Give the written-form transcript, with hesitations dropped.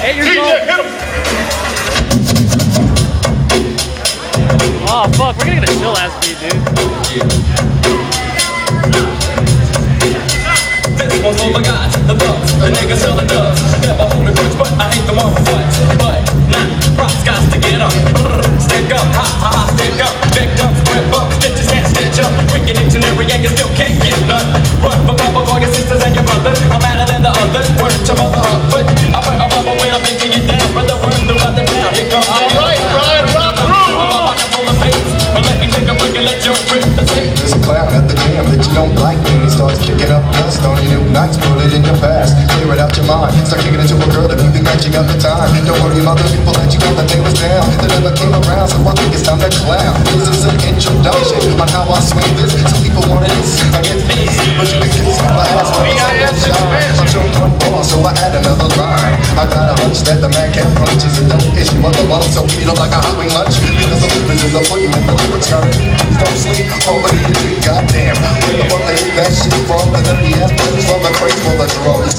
Oh fuck, we're gonna get a chill ass beat, dude. This one's all I got, the bucks, the niggas sell the dubs. Never hold a grudge, but I hate them all for what? But nah, props got to get up. Stick up, ha ha ha, stick up. Big up, spread bucks, stitches and stitch up. Freaking dictionary and you still can't get none. Run for cover for your sisters and your brothers. I'm better than the others, word to mother up. But I put a bubble when I'm thinking it down. Brother, run throughout the town, here comes the Alright, Brian, rock through! There's a clown at the jam that you don't like when he starts kicking up dust on your new nights, put it in your past, clear it out your mind, start kicking it to a girl if you think that you got the time. Don't worry about the people that you know that they was down, they never came around, so I think it's time to clown. This is an introduction on how I swing this, some people wanted this, I get this, but you can kiss my ass when I'm showing one ball, so I add another line. I got a hunch that the man can't punch, is a dope issue of the month, so eat it like a hot wing lunch, because the livers is a putting in the lyrics got it. Don't sleep over the tree, goddamn. Where the fuck they hit that shit from? The dirty ass brothers from the crates full of drums.